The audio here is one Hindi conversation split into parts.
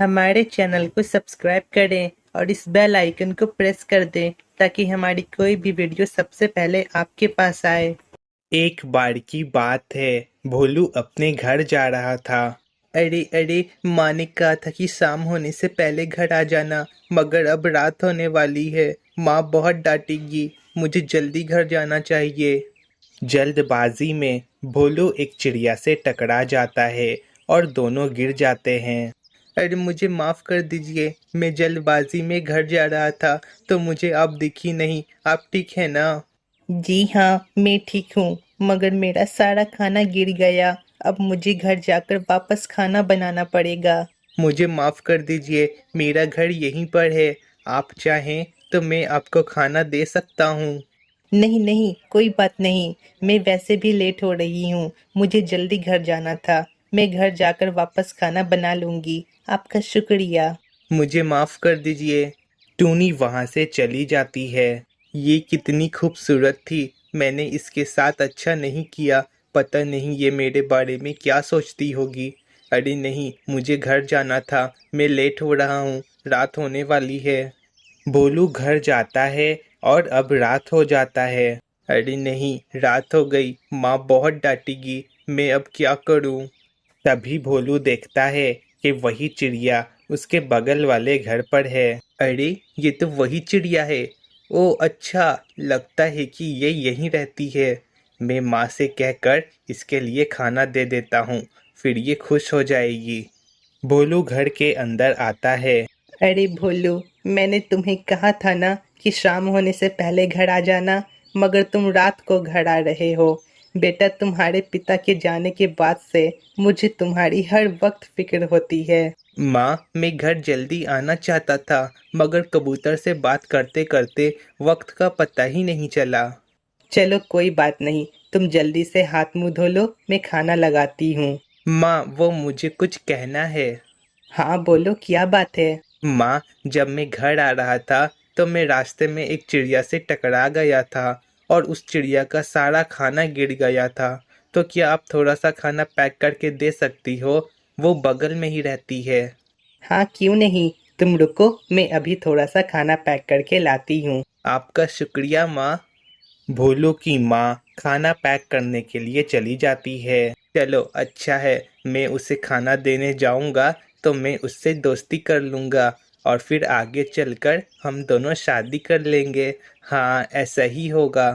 हमारे चैनल को सब्सक्राइब करें और इस बेल आइकन को प्रेस कर दें ताकि हमारी कोई भी वीडियो सबसे पहले आपके पास आए। एक बार की बात है, भोलू अपने घर जा रहा था। अरे अरे, माँ ने कहा था कि शाम होने से पहले घर आ जाना, मगर अब रात होने वाली है। माँ बहुत डांटेगी। मुझे जल्दी घर जाना चाहिए। जल्दबाजी में भोलू एक चिड़िया से टकरा जाता है और दोनों गिर जाते हैं। अरे मुझे माफ कर दीजिए, मैं जल्दबाजी में घर जा रहा था तो मुझे आप दिखी नहीं। आप ठीक है ना? जी हाँ, मैं ठीक हूँ, मगर मेरा सारा खाना गिर गया। अब मुझे घर जाकर वापस खाना बनाना पड़ेगा। मुझे माफ कर दीजिए, मेरा घर यहीं पर है। आप चाहें तो मैं आपको खाना दे सकता हूँ। नहीं नहीं, कोई बात नहीं। मैं वैसे भी लेट हो रही हूँ। मुझे जल्दी घर जाना था। मैं घर जाकर वापस खाना बना लूंगी। आपका शुक्रिया। मुझे माफ कर दीजिए। टूनी वहां से चली जाती है। ये कितनी खूबसूरत थी। मैंने इसके साथ अच्छा नहीं किया। पता नहीं ये मेरे बारे में क्या सोचती होगी। अरे नहीं, मुझे घर जाना था। मैं लेट हो रहा हूँ। रात होने वाली है। भोलू घर जाता है और अब रात हो जाता है। अरे नहीं, रात हो गई। माँ बहुत डांटेगी। मैं अब क्या करूँ? तभी भोलू देखता है कि वही चिड़िया उसके बगल वाले घर पर है। अरे, ये तो वही चिड़िया है। ओह अच्छा, लगता है कि ये यहीं रहती है। मैं माँ से कहकर इसके लिए खाना दे देता हूँ, फिर ये खुश हो जाएगी। भोलू घर के अंदर आता है। अरे भोलू, मैंने तुम्हें कहा था ना कि शाम होने से पहले घर आ जाना, मगर तुम रात को घर आ रहे हो। बेटा, तुम्हारे पिता के जाने के बाद से मुझे तुम्हारी हर वक्त फिक्र होती है। माँ, मैं घर जल्दी आना चाहता था, मगर कबूतर से बात करते करते वक्त का पता ही नहीं चला। चलो कोई बात नहीं, तुम जल्दी से हाथ मुंह धो लो, मैं खाना लगाती हूँ। माँ, वो मुझे कुछ कहना है। हाँ बोलो, क्या बात है? माँ, जब मैं घर आ रहा था तो मैं रास्ते में एक चिड़िया से टकरा गया था और उस चिड़िया का सारा खाना गिर गया था। तो क्या आप थोड़ा सा खाना पैक करके दे सकती हो? वो बगल में ही रहती है। हाँ क्यों नहीं, तुम रुको, मैं अभी थोड़ा सा खाना पैक करके लाती हूँ। आपका शुक्रिया माँ। भोलू की माँ खाना पैक करने के लिए चली जाती है। चलो अच्छा है, मैं उसे खाना देने जाऊंगा तो मैं उससे दोस्ती कर लूंगा और फिर आगे चलकर हम दोनों शादी कर लेंगे। हाँ, ऐसा ही होगा।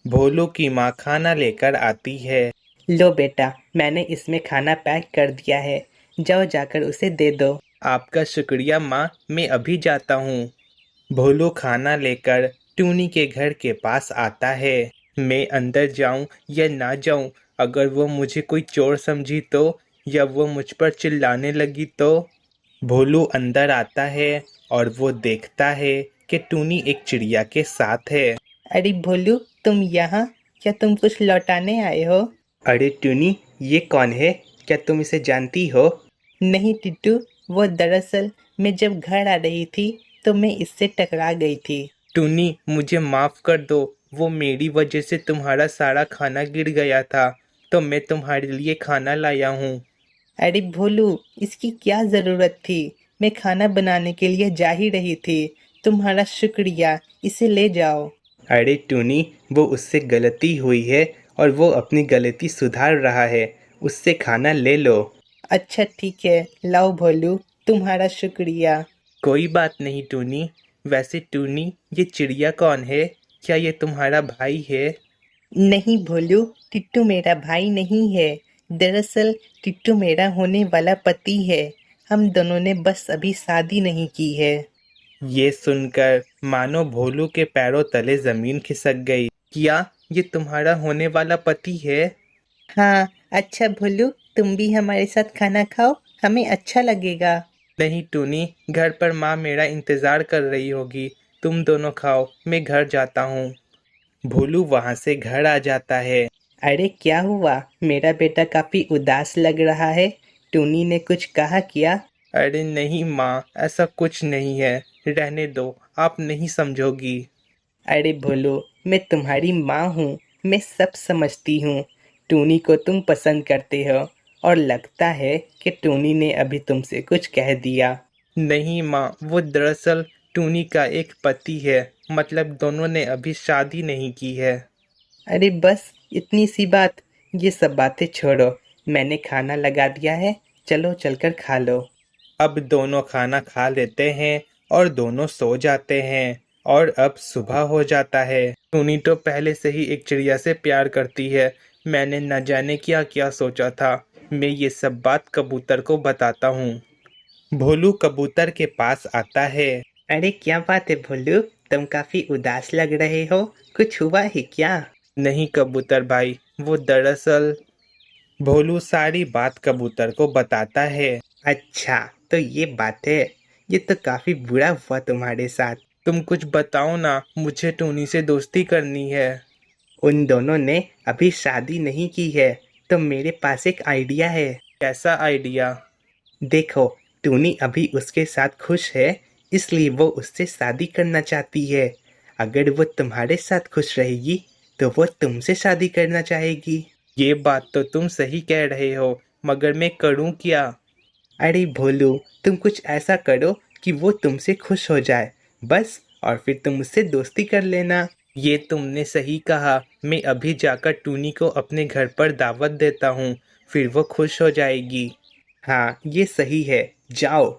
भोलू की माँ खाना लेकर आती है। लो बेटा, मैंने इसमें खाना पैक कर दिया है। जाओ जाकर उसे दे दो। आपका शुक्रिया माँ, मैं अभी जाता हूँ। भोलू खाना लेकर टूनी के घर के पास आता है। मैं अंदर जाऊं या ना जाऊं? अगर वो मुझे कोई चोर समझी तो, या वो मुझ पर चिल्लाने लगी तो? भोलू अंदर आता है और वो देखता है कि टूनी एक चिड़िया के साथ है। अरे भोलू, तुम यहाँ? क्या तुम कुछ लौटाने आए हो? अरे टूनी, ये कौन है? क्या तुम इसे जानती हो? नहीं टिट्टू, वो दरअसल मैं जब घर आ रही थी तो मैं इससे टकरा गई थी। टूनी, मुझे माफ कर दो। वो मेरी वजह से तुम्हारा सारा खाना गिर गया था, तो मैं तुम्हारे लिए खाना लाया हूँ। अरे भोलू, इसकी क्या जरूरत थी? मैं खाना बनाने के लिए जा ही रही थी। तुम्हारा शुक्रिया, इसे ले जाओ। अरे टूनी, वो उससे गलती हुई है और वो अपनी गलती सुधार रहा है। उससे खाना ले लो। अच्छा ठीक है, लाओ भोलू, तुम्हारा शुक्रिया। कोई बात नहीं टूनी। वैसे टूनी, ये चिड़िया कौन है? क्या ये तुम्हारा भाई है? नहीं भोलू, टिट्टू मेरा भाई नहीं है। दरअसल टिट्टू मेरा होने वाला पति है। हम दोनों ने बस अभी शादी नहीं की है। ये सुनकर मानो भोलू के पैरों तले जमीन खिसक गई। क्या ये तुम्हारा होने वाला पति है? हाँ। अच्छा भोलू, तुम भी हमारे साथ खाना खाओ, हमें अच्छा लगेगा। नहीं टूनी, घर पर माँ मेरा इंतजार कर रही होगी। तुम दोनों खाओ, मैं घर जाता हूँ। भोलू वहां से घर आ जाता है। अरे क्या हुआ? मेरा बेटा काफी उदास लग रहा है। टूनी ने कुछ कहा क्या? अरे नहीं माँ, ऐसा कुछ नहीं है। रहने दो, आप नहीं समझोगी। अरे भोलू, मैं तुम्हारी माँ हूँ, मैं सब समझती हूँ। टूनी को तुम पसंद करते हो और लगता है कि टूनी ने अभी तुमसे कुछ कह दिया। नहीं माँ, वो दरअसल टूनी का एक पति है, मतलब दोनों ने अभी शादी नहीं की है। अरे बस इतनी सी बात, ये सब बातें छोड़ो। मैंने खाना लगा दिया है, चलो चलकर खा लो। अब दोनों खाना खा लेते हैं और दोनों सो जाते हैं और अब सुबह हो जाता है। टूनी तो पहले से ही एक चिड़िया से प्यार करती है। मैंने न जाने क्या क्या सोचा था। मैं ये सब बात कबूतर को बताता हूँ। भोलू कबूतर के पास आता है। अरे क्या बात है भोलू, तुम काफी उदास लग रहे हो, कुछ हुआ है क्या? नहीं कबूतर भाई, वो दरअसल। भोलू सारी बात कबूतर को बताता है। अच्छा, तो ये बात है। ये तो काफी बुरा हुआ तुम्हारे साथ। तुम कुछ बताओ ना, मुझे टूनी से दोस्ती करनी है। उन दोनों ने अभी शादी नहीं की है, तो मेरे पास एक आइडिया है। कैसा आइडिया? देखो, टूनी अभी उसके साथ खुश है, इसलिए वो उससे शादी करना चाहती है। अगर वो तुम्हारे साथ खुश रहेगी तो वो तुमसे शादी करना चाहेगी। ये बात तो तुम सही कह रहे हो, मगर मैं करूं क्या? अरे भोलू, तुम कुछ ऐसा करो कि वो तुमसे खुश हो जाए, बस। और फिर तुम उससे दोस्ती कर लेना। ये तुमने सही कहा। मैं अभी जाकर टूनी को अपने घर पर दावत देता हूँ, फिर वो खुश हो जाएगी। हाँ, ये सही है, जाओ।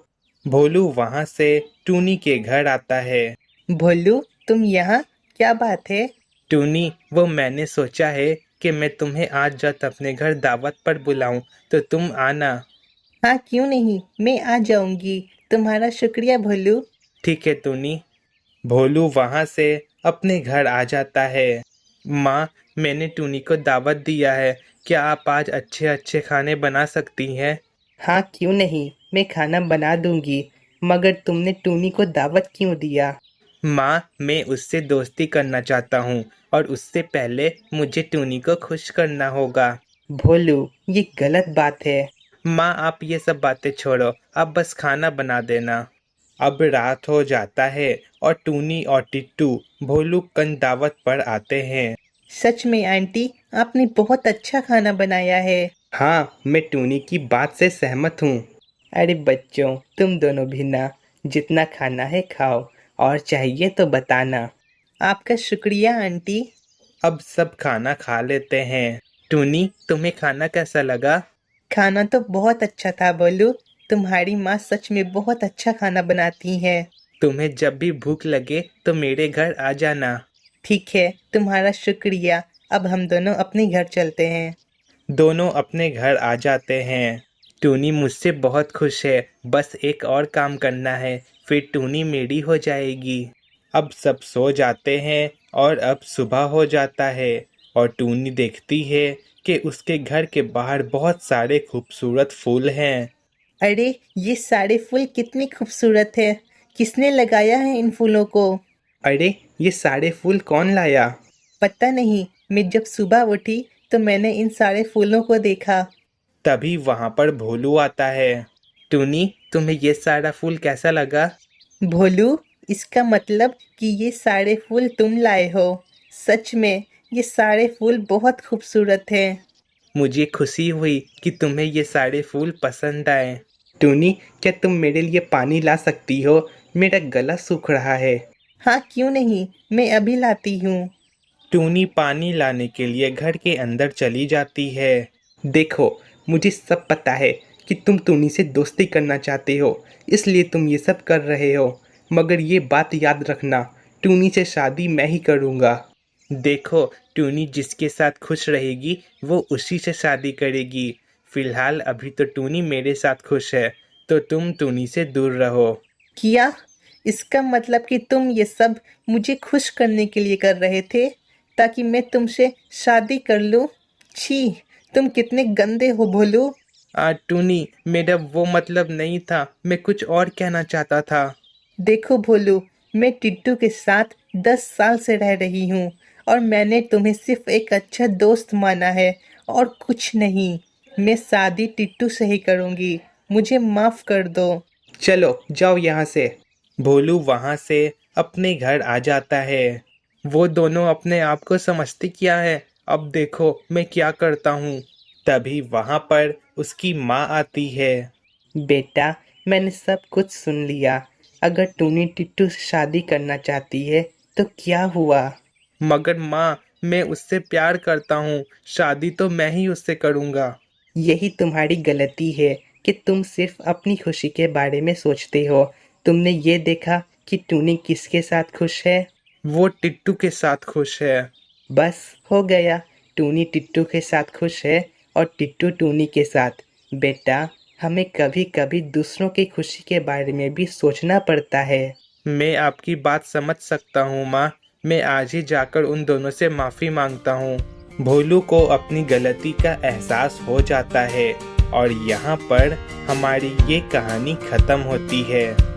भोलू वहां से टूनी के घर आता है। भोलू, तुम यहाँ, क्या बात है? टूनी, वो मैंने सोचा है कि मैं तुम्हें आज जब अपने घर दावत पर बुलाऊं तो तुम आना। हाँ, क्यों नहीं, मैं आ जाऊंगी। तुम्हारा शुक्रिया भोलू। ठीक है टूनी। भोलू वहां से अपने घर आ जाता है। माँ, मैंने टूनी को दावत दिया है, क्या आप आज अच्छे अच्छे खाने बना सकती हैं? हाँ, क्यों नहीं, मैं खाना बना दूंगी। मगर तुमने टूनी को दावत क्यों दिया? माँ, मैं उससे दोस्ती करना चाहता हूँ और उससे पहले मुझे टूनी को खुश करना होगा। भोलू, ये गलत बात है। माँ, आप ये सब बातें छोड़ो, आप बस खाना बना देना। अब रात हो जाता है और टूनी और टिट्टू भोलू कन दावत पर आते हैं। सच में आंटी, आपने बहुत अच्छा खाना बनाया है। हाँ, मैं टूनी की बात से सहमत हूँ। अरे बच्चों, तुम दोनों भी ना, जितना खाना है खाओ, और चाहिए तो बताना। आपका शुक्रिया आंटी। अब सब खाना खा लेते हैं। टूनी, तुम्हें खाना कैसा लगा? खाना तो बहुत अच्छा था बोलू। तुम्हारी माँ सच में बहुत अच्छा खाना बनाती है। तुम्हें जब भी भूख लगे तो मेरे घर आ जाना। ठीक है, तुम्हारा शुक्रिया। अब हम दोनों अपने घर चलते हैं। दोनों अपने घर आ जाते हैं। टूनी मुझसे बहुत खुश है, बस एक और काम करना है, फिर टूनी मेरी हो जाएगी। अब सब सो जाते हैं और अब सुबह हो जाता है और टूनी देखती है कि उसके घर के बाहर बहुत सारे खूबसूरत फूल हैं। अरे, ये सारे फूल कितने खूबसूरत है। किसने लगाया है इन फूलों को? अरे, ये सारे फूल कौन लाया? पता नहीं, मैं जब सुबह उठी तो मैंने इन सारे फूलों को देखा। तभी वहां पर भोलू आता है। टूनी, तुम्हें ये सारा फूल कैसा लगा? भोलू, इसका मतलब कि ये सारे फूल तुम लाए हो। सच में, ये सारे फूल बहुत खूबसूरत हैं। मुझे खुशी हुई कि तुम्हें ये सारे फूल पसंद आए। टूनी, क्या तुम मेरे लिए पानी ला सकती हो? मेरा गला सूख रहा है। हाँ, क्यों नहीं, मैं अभी लाती हूँ। टूनी पानी लाने के लिए घर के अंदर चली जाती है। देखो, मुझे सब पता है कि तुम टूनी से दोस्ती करना चाहते हो, इसलिए तुम ये सब कर रहे हो। मगर ये बात याद रखना, टूनी से शादी मैं ही करूँगा। देखो, टूनी जिसके साथ खुश रहेगी वो उसी से शादी करेगी। फिलहाल अभी तो टूनी मेरे साथ खुश है, तो तुम टूनी से दूर रहो। किया? इसका मतलब कि तुम ये सब मुझे खुश करने के लिए कर रहे थे, ताकि मैं तुमसे शादी कर लूं? छी, तुम कितने गंदे हो भोलू। टूनी, मेरा वो मतलब नहीं था, मैं कुछ और कहना चाहता था। देखो भोलू, मैं टिट्टू के साथ 10 साल से रह रही हूँ, और मैंने तुम्हें सिर्फ एक अच्छा दोस्त माना है, और कुछ नहीं। मैं शादी टिट्टू से ही करूँगी। मुझे माफ़ कर दो। चलो जाओ यहाँ से। भोलू वहाँ से अपने घर आ जाता है। वो दोनों अपने आप को समझते क्या है, अब देखो मैं क्या करता हूँ। तभी वहाँ पर उसकी माँ आती है। बेटा, मैंने सब कुछ सुन लिया। अगर टूनी टिट्टू से शादी करना चाहती है तो क्या हुआ? मगर माँ, मैं उससे प्यार करता हूँ, शादी तो मैं ही उससे करूँगा। यही तुम्हारी गलती है कि तुम सिर्फ अपनी खुशी के बारे में सोचते हो। तुमने ये देखा कि टूनी किसके साथ खुश है? वो टिट्टू के साथ खुश है। बस हो गया। टूनी टिट्टू के साथ खुश है और टिट्टू टूनी के साथ। बेटा, हमें कभी कभी दूसरों की खुशी के बारे में भी सोचना पड़ता है। मैं आपकी बात समझ सकता हूँ माँ। मैं आज ही जाकर उन दोनों से माफ़ी मांगता हूँ। भोलू को अपनी गलती का एहसास हो जाता है और यहाँ पर हमारी ये कहानी ख़त्म होती है।